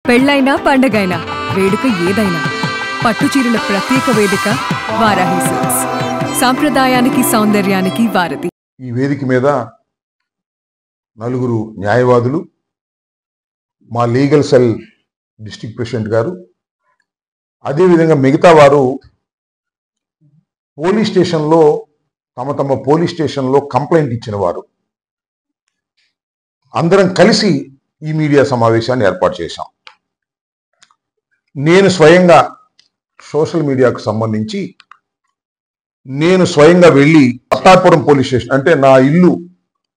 పెళ్ళైనా పండగైనా వేడుక ఏదైనా పట్టుచీరల ప్రత్యేక వేదిక వారాహి సిల్క్స్. సాంప్రదాయానికి సౌందర్యానికి వారధి. ఈ వేదిక మీద నలుగురు న్యాయవాదులు, మా లీగల్ సెల్ డిస్ట్రిక్ట్ ప్రెసిడెంట్ గారు, అదేవిధంగా మిగతా వారు పోలీస్ స్టేషన్లో తమ పోలీస్ స్టేషన్లో కంప్లైంట్ ఇచ్చిన వారు అందరం కలిసి ఈ మీడియా సమావేశాన్ని ఏర్పాటు చేశాం. నేను స్వయంగా సోషల్ మీడియాకు సంబంధించి నేను స్వయంగా వెళ్ళి పట్టాపురం పోలీస్ స్టేషన్, అంటే నా ఇల్లు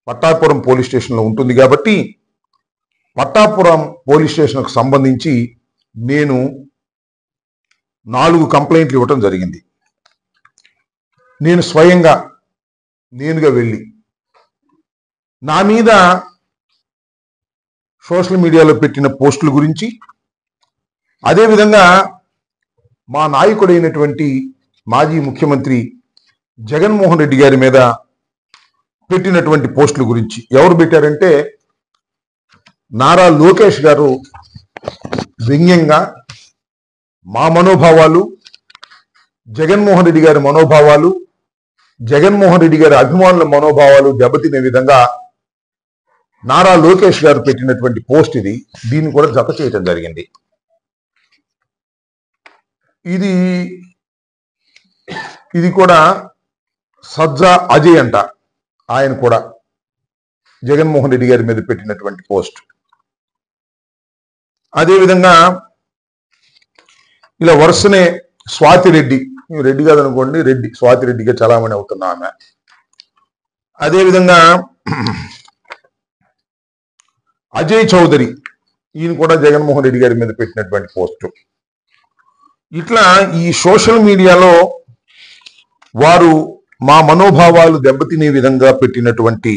పట్టాపురం పోలీస్ స్టేషన్లో ఉంటుంది కాబట్టి పట్టాపురం పోలీస్ స్టేషన్కు సంబంధించి నేను 4 కంప్లైంట్లు ఇవ్వటం జరిగింది. నేను స్వయంగా నేనుగా వెళ్ళి నా మీద సోషల్ మీడియాలో పెట్టిన పోస్టుల గురించి, అదేవిధంగా మా నాయకుడైనటువంటి మాజీ ముఖ్యమంత్రి జగన్మోహన్ రెడ్డి గారి మీద పెట్టినటువంటి పోస్టుల గురించి. ఎవరు పెట్టారంటే నారా లోకేష్ గారు వ్యంగ్యంగా మా మనోభావాలు, జగన్మోహన్ రెడ్డి గారి మనోభావాలు, జగన్మోహన్ రెడ్డి గారి అభిమానుల మనోభావాలు దెబ్బతినే విధంగా నారా లోకేష్ గారు పెట్టినటువంటి పోస్ట్ ఇది. దీన్ని కూడా జత చేయటం జరిగింది. ఇది కూడా సజ్జా అజయ్ అంట, ఆయన కూడా జగన్మోహన్ రెడ్డి గారి మీద పెట్టినటువంటి పోస్ట్. అదేవిధంగా ఇలా వరుసనే స్వాతి రెడ్డి, రెడ్డి కాదనుకోండి, రెడ్డి స్వాతి రెడ్డిగా చలామణి అవుతున్నా ఆమె. అదేవిధంగా అజయ్ చౌదరి, ఈయన కూడా జగన్మోహన్ రెడ్డి గారి మీద పెట్టినటువంటి పోస్టు. ఇట్లా ఈ సోషల్ మీడియాలో వారు మా మనోభావాలు దెబ్బతినే విధంగా పెట్టినటువంటి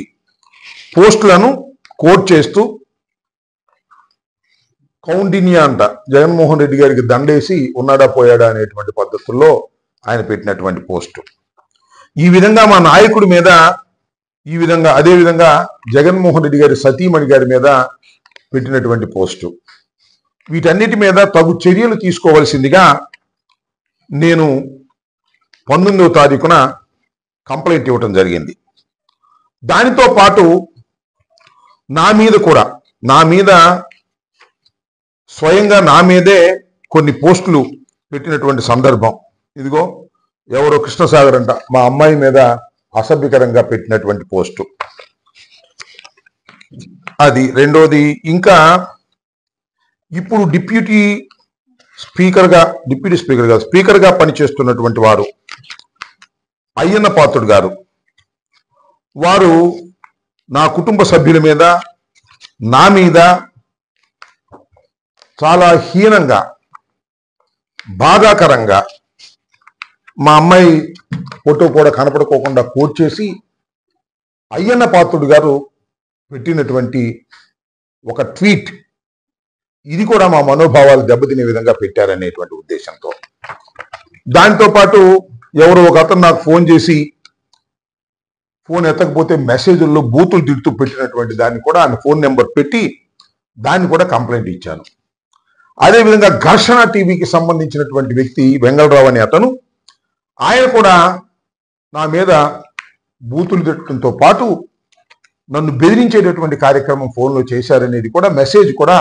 పోస్టులను కోట్ చేస్తూ కౌండిన్యా అంట, జగన్మోహన్ రెడ్డి గారికి దండేసి ఉన్నాడా పోయాడా అనేటువంటి పద్ధతుల్లో ఆయన పెట్టినటువంటి పోస్టు. ఈ విధంగా మా నాయకుడి మీద, ఈ విధంగా అదేవిధంగా జగన్మోహన్ రెడ్డి గారి సతీమణి గారి మీద పెట్టినటువంటి పోస్టు. వీటన్నిటి మీద తగు చర్యలు తీసుకోవాల్సిందిగా నేను 19వ తారీఖున కంప్లైంట్ ఇవ్వటం జరిగింది. దానితో పాటు నా మీద స్వయంగా నా మీదే కొన్ని పోస్టులు పెట్టినటువంటి సందర్భం. ఇదిగో ఎవరో కృష్ణసాగర్ అంట, మా అమ్మాయి మీద అసభ్యకరంగా పెట్టినటువంటి పోస్టు అది. రెండోది, ఇంకా ఇప్పుడు డిప్యూటీ స్పీకర్గా పనిచేస్తున్నటువంటి వారు అయ్యన్న పాత్రుడు గారు, వారు నా కుటుంబ సభ్యుల మీద, నా మీద చాలా హీనంగా, బాధాకరంగా మా అమ్మాయి ఫోటో కూడా కనపడుకోకుండా కోట్ చేసి అయ్యన్న పాత్రుడు గారు పెట్టినటువంటి ఒక ట్వీట్, ఇది కూడా మా మనోభావాలు దెబ్బతినే విధంగా పెట్టారనేటువంటి ఉద్దేశంతో. దాంతో పాటు ఎవరో ఒక అతను నాకు ఫోన్ చేసి, ఫోన్ ఎత్తకపోతే మెసేజ్ల్లో బూతులు తిడుతూ పెట్టినటువంటి దాన్ని కూడా ఆమె ఫోన్ నెంబర్ పెట్టి దాన్ని కూడా కంప్లైంట్ ఇచ్చాను. అదేవిధంగా ఘర్షణ టీవీకి సంబంధించినటువంటి వ్యక్తి వెంగళరావు అనే అతను, ఆయన కూడా నా మీద బూతులు తిట్టడంతో పాటు నన్ను బెదిరించేటటువంటి కార్యక్రమం ఫోన్లో చేశారనేది కూడా మెసేజ్ కూడా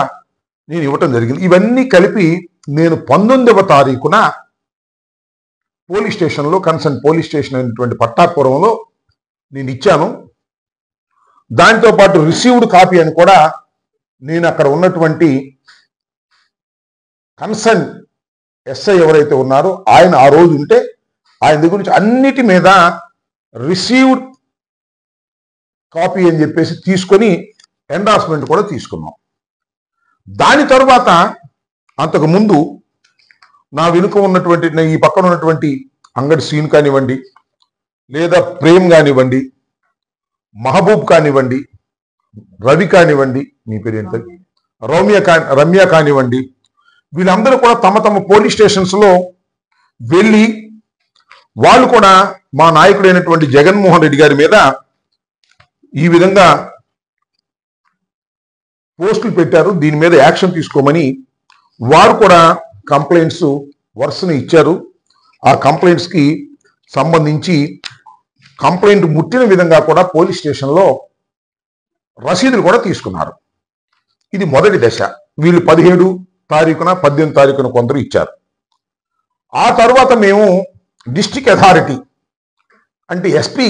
నేను ఇవ్వటం జరిగింది. ఇవన్నీ కలిపి నేను 19వ తారీఖున పోలీస్ స్టేషన్లో, కన్సర్న్ పోలీస్ స్టేషన్ అయినటువంటి పట్టాపురంలో నేను ఇచ్చాను. దాంతో పాటు రిసీవ్డ్ కాపీ అని కూడా నేను అక్కడ ఉన్నటువంటి కన్సర్న్ ఎస్ఐ ఎవరైతే ఉన్నారో ఆయన ఆ రోజు ఉంటే ఆయన దగ్గర నుంచి అన్నిటి మీద రిసీవ్డ్ కాపీ అని చెప్పేసి తీసుకొని ఎండార్స్మెంట్ కూడా తీసుకున్నాం. దాని తరువాత అంతకు ముందు నా వెనుక ఉన్నటువంటి, ఈ పక్కన ఉన్నటువంటి అంగడి సీన్ కానివ్వండి, లేదా ప్రేమ్ కానివ్వండి, మహబూబ్ కానివ్వండి, రవి కానివ్వండి, మీ పేరు ఏంటి, రమ్య కానివ్వండి, వీళ్ళందరూ కూడా తమ పోలీస్ స్టేషన్స్లో వెళ్ళి వాళ్ళు కూడా మా నాయకుడైనటువంటి జగన్మోహన్ రెడ్డి గారి మీద ఈ విధంగా పోస్టులు పెట్టారు, దీని మీద యాక్షన్ తీసుకోమని వారు కూడా కంప్లైంట్స్ వరుసను ఇచ్చారు. ఆ కంప్లైంట్స్కి సంబంధించి కంప్లైంట్ ముట్టిన విధంగా కూడా పోలీస్ స్టేషన్లో రసీదులు కూడా తీసుకున్నారు. ఇది మొదటి దశ. వీళ్ళు 17 తారీఖున 18 తారీఖున కొందరు ఇచ్చారు. ఆ తర్వాత మేము డిస్ట్రిక్ట్ అథారిటీ అంటే ఎస్పీ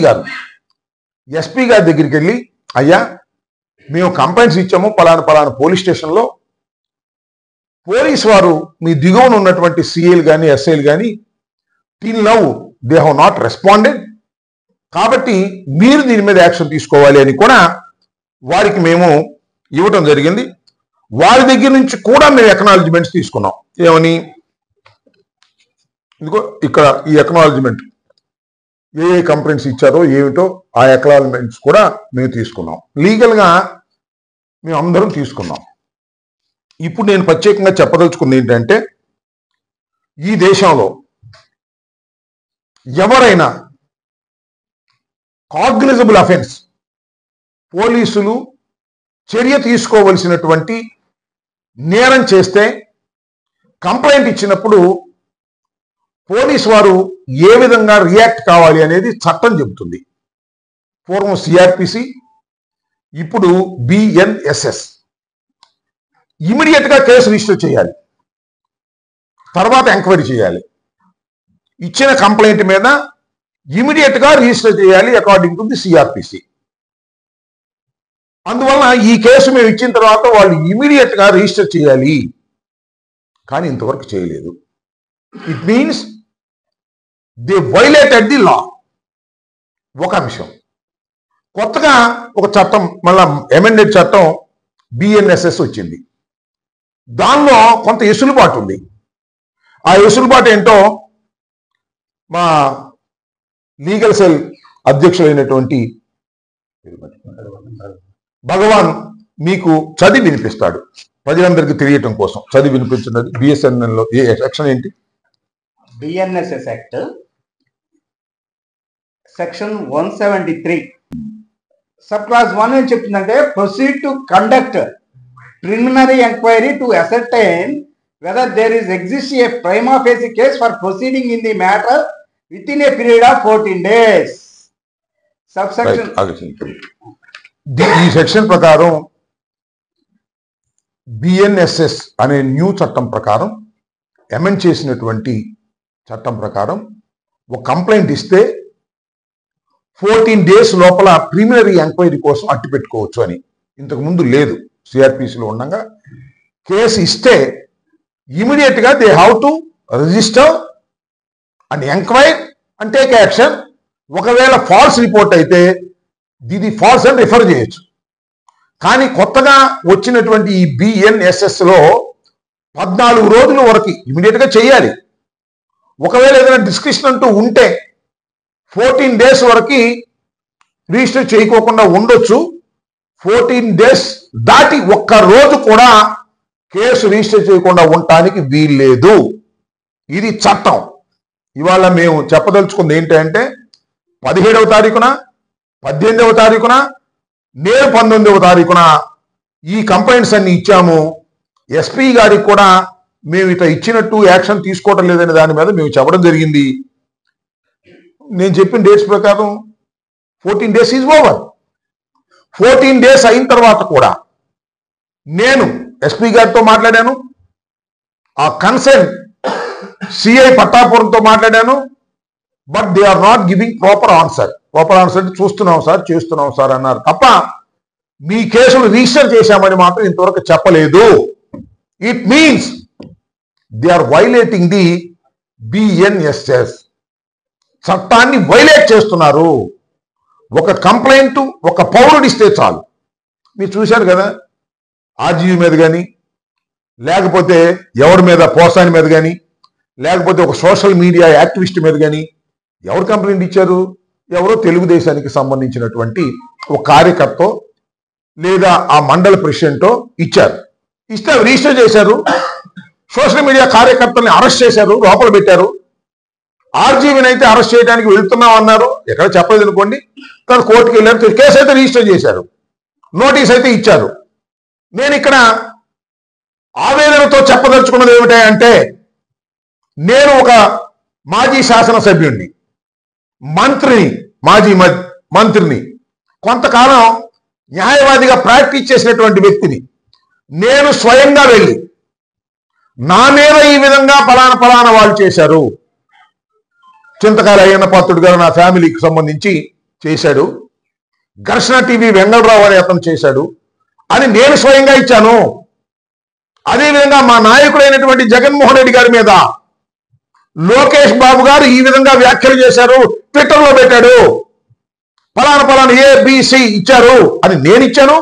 గారి దగ్గరికి వెళ్ళి, అయ్యా మేము కంప్లైంట్స్ ఇచ్చాము పలానా పోలీస్ స్టేషన్లో, పోలీస్ వారు మీ దిగువన ఉన్నటువంటి సిఐలు కానీ ఎస్ఐలు కానీ till now they have not responded, కాబట్టి మీరు దీని మీద యాక్షన్ తీసుకోవాలి అని కూడా వారికి మేము ఇవ్వటం జరిగింది. వారి దగ్గర నుంచి కూడా మేము ఎక్నాలజ్మెంట్స్ తీసుకున్నాం. ఏమని, ఇదిగో ఇక్కడ ఈ ఎక్నాలజ్మెంట్ ఏ కంప్లైంట్స్ ఇచ్చారో ఏమిటో ఆ ఎక్నాలజ్మెంట్స్ కూడా మేము తీసుకున్నాం. లీగల్గా మేము అందరం తీసుకున్నాం. ఇప్పుడు నేను ప్రత్యేకంగా చెప్పదలుచుకుంది ఏంటంటే, ఈ దేశంలో ఎవరైనా కాగ్నిజబుల్ అఫెన్స్ పోలీసులు చర్య తీసుకోవలసినటువంటి నేరం చేస్తే కంప్లైంట్ ఇచ్చినప్పుడు పోలీసు వారు ఏ విధంగా రియాక్ట్ కావాలి అనేది చట్టం చెబుతుంది. పూర్వం సిఆర్పిసి, ఇప్పుడు బిఎన్ఎస్ఎస్. ఇమీడియట్ గా కేసు రిజిస్టర్ చేయాలి, తర్వాత ఎంక్వైరీ చేయాలి. ఇచ్చిన కంప్లైంట్ మీద ఇమీడియట్ గా రిజిస్టర్ చేయాలి అకార్డింగ్ టు ది సిఆర్పిసి. అందువలన ఈ కేసు మేము ఇచ్చిన తర్వాత వాళ్ళు ఇమీడియట్ గా రిజిస్టర్ చేయాలి, కానీ ఇంతవరకు చేయలేదు. It means they violated the law. ఒక అంశం. కొత్తగా ఒక చట్టం, మళ్ళా అమెండెడ్ చట్టం బిఎన్ఎస్ఎస్ వచ్చింది. దానిలో కొంత ఎసులుబాటు ఉంది. ఆ ఎసులుబాటు ఏంటో మా లీగల్ సెల్ అధ్యక్షులైనటువంటి భగవాన్ మీకు చదివి వినిపిస్తాడు, ప్రజలందరికీ తెలియటం కోసం చదివి వినిపించినది. బిఎస్ఎన్ఎల్ లో ఏ సెక్షన్ ఏంటి? BNSS act section 173 sub clause 1 ఏం చెప్తుందంటే, proceed to conduct preliminary enquiry to ascertain whether there is exist a prima facie case for proceeding in the matter with in a period of 14 days. Sub section ఈ section ప్రకారం BNSS అనే new చట్టం ప్రకారం, amend చేసినటువంటి చట్టం ప్రకారం ఒక complaint ఇస్తే 14 days లోపల ప్రిలిమినరీ ఎంక్వైరీ కోసం అట్టి పెట్టుకోవచ్చు అని. ఇంతకు ముందు లేదు. సిఆర్పిసిలో ఉండగా కేసు ఇస్తే ఇమీడియట్ గా they have to register and enquire and take action. ఒకవేళ ఫాల్స్ రిపోర్ట్ అయితే ఇది ఫాల్స్ అని రిఫర్ చేయొచ్చు. కానీ కొత్తగా వచ్చినటువంటి ఈ బిఎన్ఎస్ఎస్ లో 14 రోజుల వరకు ఇమీడియట్ గా చేయాలి. ఒకవేళ ఏదైనా డిస్కషన్ అంటూ ఉంటే 14 days వరకు రిజిస్టర్ చేయకోకుండా ఉండొచ్చు. 14 days దాటి ఒక్క రోజు కూడా కేసు రిజిస్టర్ చేయకుండా ఉండటానికి వీల్లేదు. ఇది చట్టం. ఇవాళ మేము చెప్పదలుచుకుంది ఏంటంటే, 17వ తారీఖున 18వ తారీఖున నేను 19వ తారీఖున ఈ కంప్లైంట్స్ అన్ని ఇచ్చాము. ఎస్పీ గారికి కూడా మేము ఇట్లా ఇచ్చినట్టు యాక్షన్ తీసుకోవటం లేదనే దాని మీద మేము చెప్పడం జరిగింది. నేను చెప్పిన డేట్స్ ప్రకారం 14 days ఈజ్ ఓవర్. 14 days అయిన తర్వాత కూడా నేను ఎస్పీ గారితో మాట్లాడాను, ఆ కన్సర్న్ సిఐ పట్టాపురంతో మాట్లాడాను. But they are not giving proper answer. Proper answer అంటే చూస్తున్నాం సార్, చేస్తున్నాం సార్ అన్నారు తప్ప మీ కేసులు రిజిస్టర్ చేశామని మాత్రం ఇంతవరకు చెప్పలేదు. It means they are violating the BNSS. చట్టాన్ని వైలేట్ చేస్తున్నారు. ఒక కంప్లైంట్ ఒక పౌరుడు ఇస్తే చాలు. మీరు చూశారు కదా, ఆర్జీవీ మీద కానీ, లేకపోతే ఎవరి మీద, పోసాని మీద కానీ, లేకపోతే ఒక సోషల్ మీడియా యాక్టివిస్ట్ మీద కానీ ఎవరు కంప్లైంట్ ఇచ్చారు? ఎవరో తెలుగుదేశానికి సంబంధించినటువంటి ఒక కార్యకర్త లేదా ఆ మండల ప్రెసిడెంటో ఇచ్చారు. ఇస్తే రిజిస్టర్ చేశారు. సోషల్ మీడియా కార్యకర్తల్ని అరెస్ట్ చేశారు, లోపల పెట్టారు. ఆర్జీవీని అయితే అరెస్ట్ చేయడానికి వెళ్తున్నాం అన్నారు, ఎక్కడ చెప్పలేదు అనుకోండి. తను కోర్టుకు వెళ్ళారు, కేసు అయితే రిజిస్టర్ చేశారు, నోటీస్ అయితే ఇచ్చారు. నేను ఇక్కడ ఆవేదనతో చెప్పదలుచుకున్నది ఏమిటి అంటే, నేను ఒక మాజీ శాసనసభ్యుడిని, మంత్రిని, మంత్రిని, కొంతకాలం న్యాయవాదిగా ప్రాక్టీస్ చేసినటువంటి వ్యక్తిని. నేను స్వయంగా వెళ్ళి నా మీద ఈ విధంగా ఫలానా వాళ్ళు చేశారు, చింతకాయల అయ్యన్న పాత్రుడు గారు నా ఫ్యామిలీకి సంబంధించి చేశాడు, ఘర్షణ టీవీ వెంగళరావు అని అతను చేశాడు అని నేను స్వయంగా ఇచ్చాను. అదేవిధంగా మా నాయకుడైనటువంటి జగన్మోహన్ రెడ్డి గారి మీద లోకేష్ బాబు గారు ఈ విధంగా వ్యాఖ్యలు చేశారు, ట్విట్టర్లో పెట్టాడు, ఫలానా ఏబిసి ఇచ్చారు అని నేను ఇచ్చాను.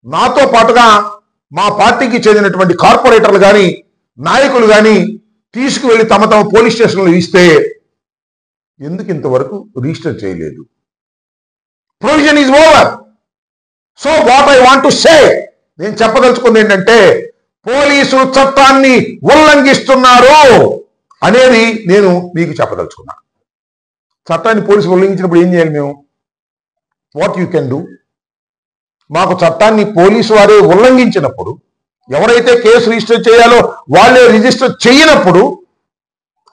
నాతో పాటుగా మా పార్టీకి చెందినటువంటి కార్పొరేటర్లు కానీ నాయకులు కానీ తీసుకువెళ్ళి తమ పోలీస్ స్టేషన్లో ఇస్తే ఎందుకు ఇంతవరకు రిజిస్టర్ చేయలేదు? Provision is over. So what I want to say, నేను చెప్పదలుచుకుంది ఏంటంటే, పోలీసులు చట్టాన్ని ఉల్లంఘిస్తున్నారు అనేది నేను మీకు చెప్పదలుచుకున్నా. చట్టాన్ని పోలీసులు ఉల్లంఘించినప్పుడు ఏం చేయాలి మేము? What you can do? మాకు చట్టాన్ని పోలీసు వారే ఉల్లంఘించినప్పుడు, ఎవరైతే కేసు రిజిస్టర్ చేయాలో వాళ్ళే రిజిస్టర్ చేయనప్పుడు,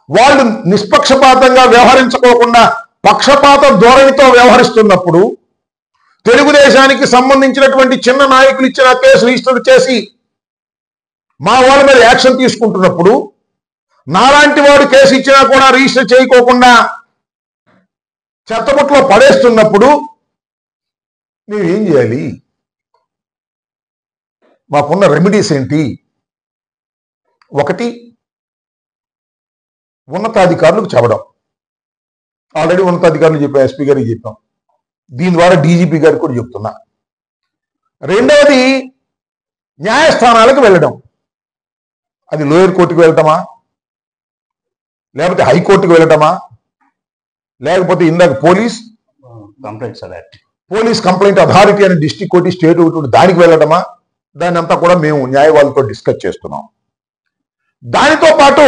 వాళ్ళు నిష్పక్షపాతంగా వ్యవహరించుకోకుండా పక్షపాత ధోరణితో వ్యవహరిస్తున్నప్పుడు, తెలుగుదేశానికి సంబంధించినటువంటి చిన్న నాయకులు ఇచ్చిన కేసు రిజిస్టర్ చేసి మా వాళ్ళ మీద యాక్షన్ తీసుకుంటున్నప్పుడు, నాలాంటి వాడు కేసు ఇచ్చినా కూడా రిజిస్టర్ చేయకోకుండా చెత్తబుట్టలో పడేస్తున్నప్పుడు మేము ఏం చేయాలి? మాకున్న రెమెడీస్ ఏంటి? ఒకటి, ఉన్నతాధికారులకు చెప్పడం. ఆల్రెడీ ఉన్నతాధికారులు చెప్పాం, ఎస్పీ గారికి చెప్పాం, దీని ద్వారా డీజీపీ గారికి కూడా చెప్తున్నా. రెండవది, న్యాయస్థానాలకు వెళ్ళడం. అది లోయర్ కోర్టుకు వెళ్ళటమా, లేకపోతే హైకోర్టుకు వెళ్ళటమా, లేకపోతే ఇందాక పోలీస్ కంప్లైంట్ అథారిటీ అని డిస్ట్రిక్ట్ కోర్టు, స్టేట్ కోర్టు దానికి వెళ్ళటమా, దాన్ని అంతా కూడా మేము న్యాయవాదులతో డిస్కస్ చేస్తున్నాం. దానితో పాటు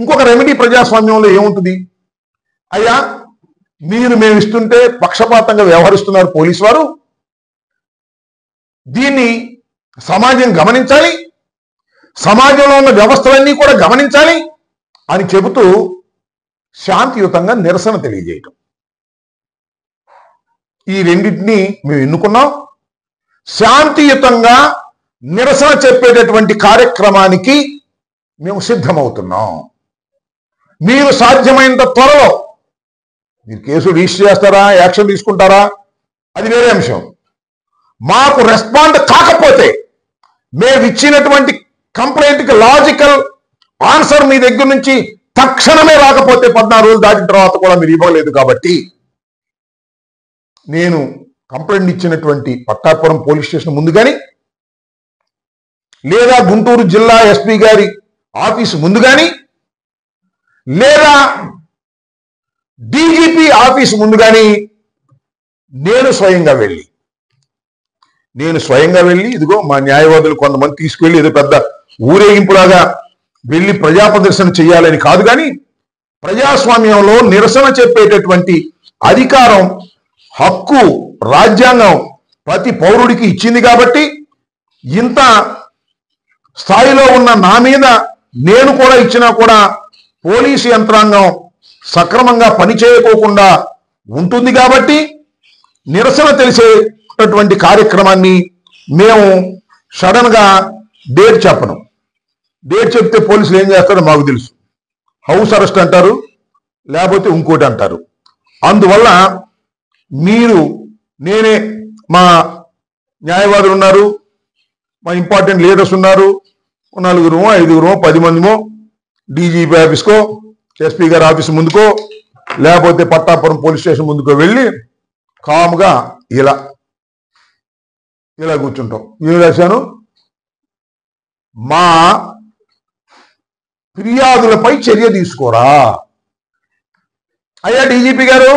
ఇంకొక రెమెడీ ప్రజాస్వామ్యంలో ఏముంటుంది? అయ్యా, మేము ఇస్తుంటే పక్షపాతంగా వ్యవహరిస్తున్నారు పోలీసు వారు, దీన్ని సమాజం గమనించాలి, సమాజంలో ఉన్న వ్యవస్థలన్నీ కూడా గమనించాలి అని చెబుతూ శాంతియుతంగా నిరసన తెలియజేయటం. ఈ రెండింటినీ మేము ఎన్నుకున్నాం. శాంతియుతంగా నిరసన చెప్పేటటువంటి కార్యక్రమానికి మేము సిద్ధమవుతున్నాం. మీరు సాధ్యమైనంత త్వరలో, మీరు కేసు రిజిస్టర్ చేస్తారా, యాక్షన్ తీసుకుంటారా, అది వేరే అంశం. మాకు రెస్పాండ్ కాకపోతే, మేము ఇచ్చినటువంటి కంప్లైంట్కి లాజికల్ ఆన్సర్ మీ దగ్గర నుంచి తక్షణమే రాకపోతే, 14 రోజులు దాటిన తర్వాత కూడా మీరు ఇవ్వలేదు కాబట్టి, నేను కంప్లైంట్ ఇచ్చినటువంటి పట్టాపురం పోలీస్ స్టేషన్ ముందు కానీ, లేదా గుంటూరు జిల్లా ఎస్పీ గారి ఆఫీసు ముందు కానీ, లేదా డీజీపీ ఆఫీసు ముందు కానీ నేను స్వయంగా వెళ్ళి ఇదిగో మా న్యాయవాదులు కొంతమంది తీసుకువెళ్ళి ఏదో పెద్ద ఊరేగింపులాగా వెళ్ళి ప్రజా ప్రదర్శన చేయాలని కాదు, కానీ ప్రజాస్వామ్యంలో నిరసన చెప్పేటటువంటి అధికారం, హక్కు రాజ్యాంగం ప్రతి పౌరుడికి ఇచ్చింది కాబట్టి, ఇంత స్థాయిలో ఉన్న నా మీద నేను కూడా ఇచ్చినా కూడా పోలీసు యంత్రాంగం సక్రమంగా పనిచేయకోకుండా ఉంటుంది కాబట్టి, నిరసన తెలిసేటటువంటి కార్యక్రమాన్ని మేము సడన్ గా డేట్ చెప్పను. డేట్ చెప్తే పోలీసులు ఏం చేస్తారో మాకు తెలుసు. హౌస్ అరెస్ట్ అంటారు, లేకపోతే ఇంకోటి అంటారు. అందువల్ల నేనే, మా న్యాయవాదులు ఉన్నారు, మా ఇంపార్టెంట్ లీడర్స్ ఉన్నారు, 4 5 10 మందిమో డీజీపీ ఆఫీస్కో, ఎస్పీ గారి ఆఫీస్ ముందుకో, లేకపోతే పట్టాపురం పోలీస్ స్టేషన్ ముందుకో వెళ్ళి కాముగా ఇలా కూర్చుంటాం. ఏం రాశాను? మా ఫిర్యాదులపై చర్య తీసుకోరా. అయ్యా డీజీపీ గారు,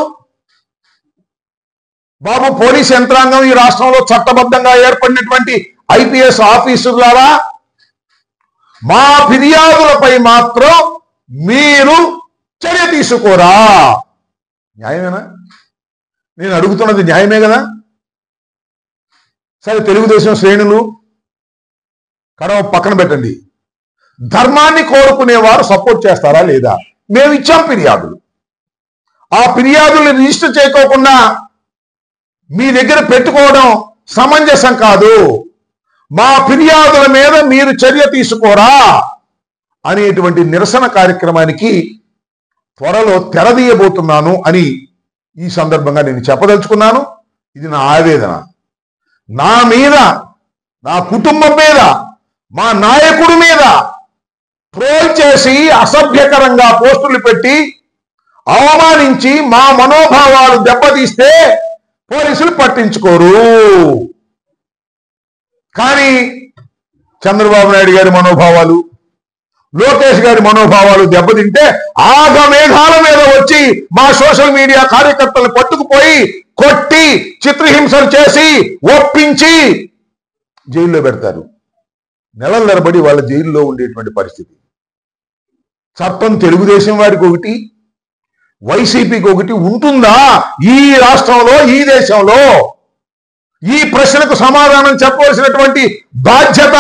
బాబు, పోలీస్ యంత్రాంగం ఈ రాష్ట్రంలో చట్టబద్ధంగా ఏర్పడినటువంటి ఐపీఎస్ ఆఫీసర్లారా, మా ఫిర్యాదులపై మాత్రం మీరు చర్య తీసుకోరా. న్యాయమేనా? నేను అడుగుతున్నది న్యాయమే కదా? సరే, తెలుగుదేశం శ్రేణులు కడవ పక్కన పెట్టండి. ధర్మాన్ని కోరుకునేవారు సపోర్ట్ చేస్తారా లేదా? మేము ఇచ్చాం ఫిర్యాదులు. ఆ ఫిర్యాదుల్ని రిజిస్టర్ చేయకోకుండా మీ దగ్గర పెట్టుకోవడం సమంజసం కాదు. మా ఫిర్యాదుల మీద మీరు చర్య తీసుకోరా అనేటువంటి నిరసన కార్యక్రమానికి త్వరలో తెరదీయబోతున్నాను అని ఈ సందర్భంగా నేను చెప్పదలుచుకున్నాను. ఇది నా ఆవేదన. నా మీద, నా కుటుంబం మీద, మా నాయకుడి మీద ట్రోల్ చేసి అసభ్యకరంగా పోస్టులు పెట్టి అవమానించి మా మనోభావాలు దెబ్బతీస్తే పోలీసులు పట్టించుకోరు. కానీ చంద్రబాబు నాయుడు గారి మనోభావాలు, లోకేష్ గారి మనోభావాలు దెబ్బతింటే ఆగమేఘాల మీద వచ్చి మా సోషల్ మీడియా కార్యకర్తలు పట్టుకుపోయి కొట్టి చిత్రహింసలు చేసి ఒప్పించి జైల్లో పెడతారు. నెలల తరబడి వాళ్ళ జైల్లో ఉండేటువంటి పరిస్థితి. చట్టం తెలుగుదేశం వారికి ఒకటి, వైసీపీకి ఒకటి ఉంటుందా ఈ రాష్ట్రంలో, ఈ దేశంలో? ఈ ప్రశ్నకు సమాధానం చెప్పవలసినటువంటి బాధ్యత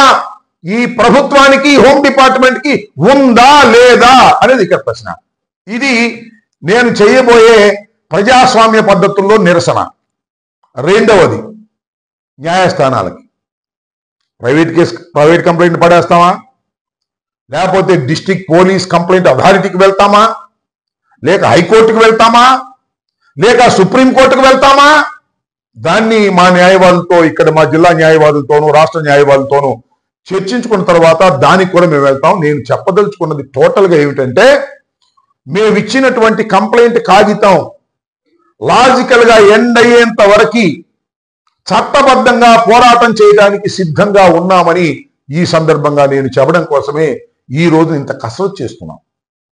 ఈ ప్రభుత్వానికి, హోమ్ డిపార్ట్మెంట్ కి ఉందా లేదా అనేది ఇక్కడ ప్రశ్న. ఇది నేను చేయబోయే ప్రజాస్వామ్య పద్ధతుల్లో నిరసన. రెండవది, న్యాయస్థానాలకి ప్రైవేట్ కంప్లైంట్ పడేస్తామా, లేకపోతే డిస్ట్రిక్ట్ పోలీస్ కంప్లైంట్ అథారిటీకి వెళ్తామా, లేక హైకోర్టుకు వెళ్తామా, లేక సుప్రీంకోర్టుకు వెళ్తామా? దాన్ని మా న్యాయవాదులతో, ఇక్కడ మా జిల్లా న్యాయవాదులతోనూ రాష్ట్ర న్యాయవాదులతోనూ చర్చించుకున్న తర్వాత దానికి కూడా మేము వెళ్తాం. నేను చెప్పదలుచుకున్నది టోటల్గా ఏమిటంటే, మేము ఇచ్చినటువంటి కంప్లైంట్ కాగితం లాజికల్ గా ఎండ్ అయ్యేంత వరకు చట్టబద్ధంగా పోరాటం చేయడానికి సిద్ధంగా ఉన్నామని ఈ సందర్భంగా నేను చెప్పడం కోసమే ఈ రోజు ఇంత కసరత్తు చేస్తున్నాం.